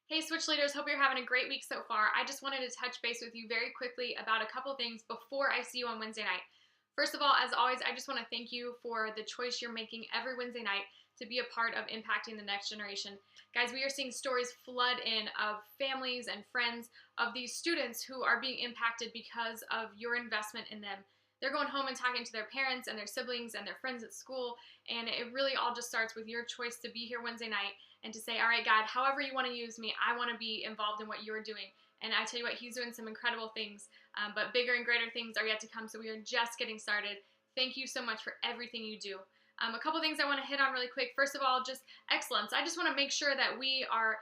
Hey Switch Leaders, hope you're having a great week so far. I just wanted to touch base with you very quickly about a couple things before I see you on Wednesday night. First of all, as always, I just want to thank you for the choice you're making every Wednesday night to be a part of impacting the next generation. Guys, we are seeing stories flood in of families and friends of these students who are being impacted because of your investment in them. They're going home and talking to their parents and their siblings and their friends at school, and it really all just starts with your choice to be here Wednesday night and to say, all right, God, however you want to use me, I want to be involved in what you're doing. And I tell you what, he's doing some incredible things, but bigger and greater things are yet to come, so we are just getting started. Thank you so much for everything you do. A couple things I want to hit on really quick. First of all, just excellence. I just want to make sure that we are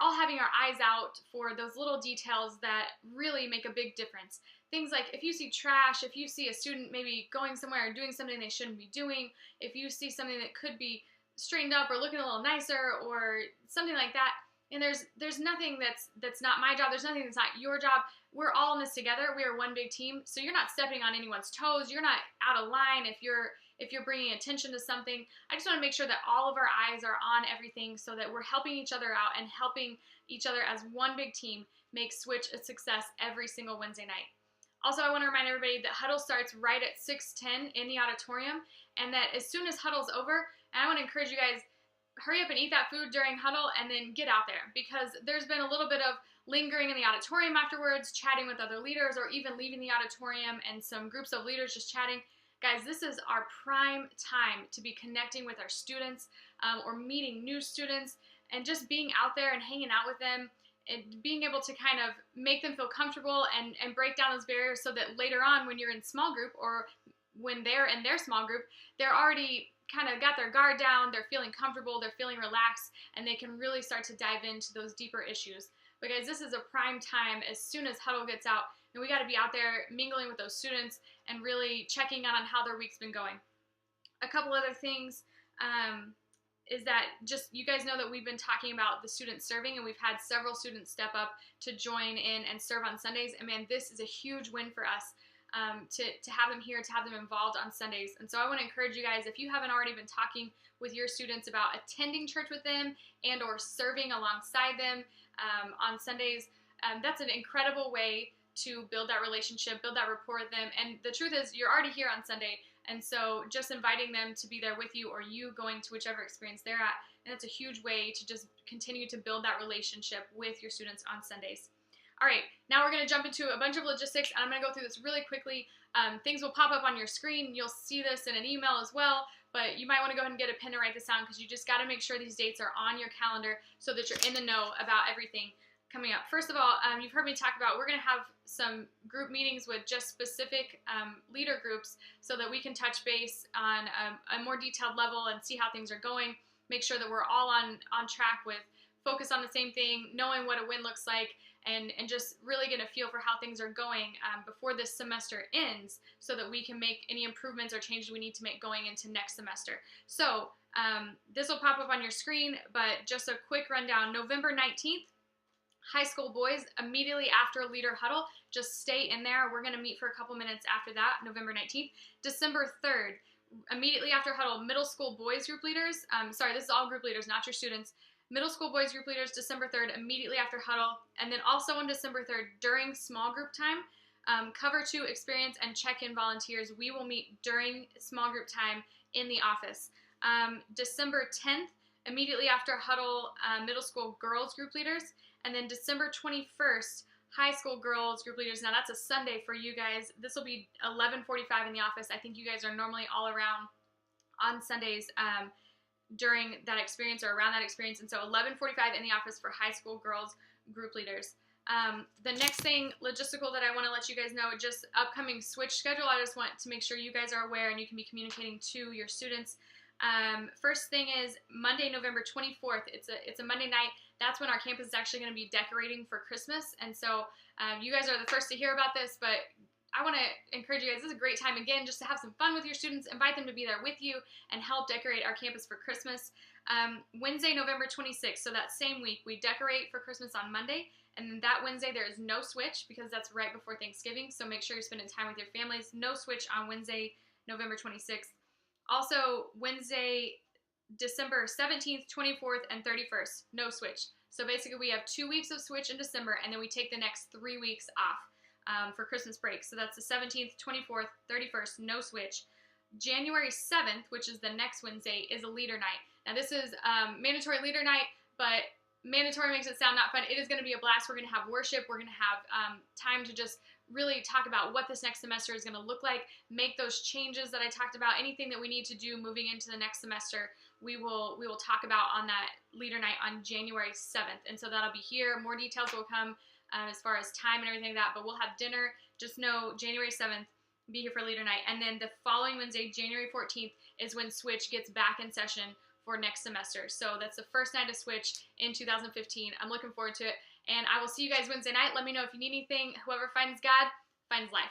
all having our eyes out for those little details that really make a big difference. Things like if you see trash, if you see a student maybe going somewhere or doing something they shouldn't be doing, if you see something that could be straightened up or looking a little nicer or something like that, and there's nothing that's not my job, there's nothing that's not your job. We're all in this together. We are one big team, so you're not stepping on anyone's toes. You're not out of line if you're bringing attention to something. I just want to make sure that all of our eyes are on everything so that we're helping each other out and helping each other as one big team make Switch a success every single Wednesday night. Also, I want to remind everybody that huddle starts right at 6:10 in the auditorium, and that as soon as huddle's over, and I want to encourage you guys, hurry up and eat that food during huddle and then get out there, because there's been a little bit of lingering in the auditorium afterwards, chatting with other leaders, or even leaving the auditorium and some groups of leaders just chatting. Guys, this is our prime time to be connecting with our students or meeting new students and just being out there and hanging out with them and being able to kind of make them feel comfortable and break down those barriers so that later on when you're in small group or when they're in their small group, they're already kind of got their guard down, they're feeling comfortable, they're feeling relaxed, and they can really start to dive into those deeper issues. But guys, this is a prime time as soon as huddle gets out, and we got to be out there mingling with those students and really checking on how their week's been going. A couple other things is that just you guys know that we've been talking about the students serving, and we've had several students step up to join in and serve on Sundays. And man, this is a huge win for us to have them here, to have them involved on Sundays. And so I want to encourage you guys, if you haven't already been talking with your students about attending church with them and or serving alongside them on Sundays, that's an incredible way to build that relationship, build that rapport with them. And the truth is, you're already here on Sunday, and so just inviting them to be there with you, or you going to whichever experience they're at, and that's a huge way to just continue to build that relationship with your students on Sundays. All right, now we're going to jump into a bunch of logistics, and I'm going to go through this really quickly. Things will pop up on your screen. You'll see this in an email as well, but you might want to go ahead and get a pen to write this down, because you just got to make sure these dates are on your calendar so that you're in the know about everything coming up. First of all, you've heard me talk about we're going to have some group meetings with just specific leader groups so that we can touch base on a more detailed level and see how things are going, make sure that we're all on track with focus on the same thing, knowing what a win looks like, and just really get a feel for how things are going before this semester ends so that we can make any improvements or changes we need to make going into next semester. So this will pop up on your screen, but just a quick rundown. November 19th, high school boys, immediately after leader huddle, just stay in there. We're going to meet for a couple minutes after that, November 19th. December 3rd, immediately after huddle, middle school boys group leaders. Sorry, this is all group leaders, not your students. Middle school boys group leaders, December 3rd, immediately after huddle. And then also on December 3rd, during small group time, Cover 2 experience and check-in volunteers, we will meet during small group time in the office. December 10th, immediately after huddle, middle school girls group leaders. And then December 21st, high school girls group leaders. Now that's a Sunday for you guys. This will be 11:45 in the office. I think you guys are normally all around on Sundays during that experience or around that experience. And so 11:45 in the office for high school girls group leaders. The next thing, logistical, that I want to let you guys know, just upcoming Switch schedule. I just want to make sure you guys are aware and you can be communicating to your students. First thing is Monday, November 24th. It's a Monday night. That's when our campus is actually going to be decorating for Christmas. And so you guys are the first to hear about this, but I want to encourage you guys, this is a great time, again, just to have some fun with your students, invite them to be there with you and help decorate our campus for Christmas. Wednesday, November 26th, so that same week, we decorate for Christmas on Monday, and then that Wednesday there is no Switch because that's right before Thanksgiving, so make sure you're spending time with your families. No Switch on Wednesday, November 26th. Also, Wednesday, December 17th, 24th, and 31st, no switch. So basically we have 2 weeks of switch in December, and then we take the next 3 weeks off for Christmas break. So that's the 17th, 24th, 31st, no switch. January 7th, which is the next Wednesday, is a leader night. Now this is mandatory leader night, but mandatory makes it sound not fun. It is going to be a blast. We're going to have worship. We're going to have time to just really talk about what this next semester is going to look like, make those changes that I talked about, anything that we need to do moving into the next semester, we will talk about on that leader night on January 7th. And so that'll be here. More details will come as far as time and everything like that, but we'll have dinner. Just know January 7th, be here for leader night. And then the following Wednesday, January 14th, is when Switch gets back in session for next semester. So that's the first night of Switch in 2015. I'm looking forward to it. And I will see you guys Wednesday night. Let me know if you need anything. Whoever finds God finds life.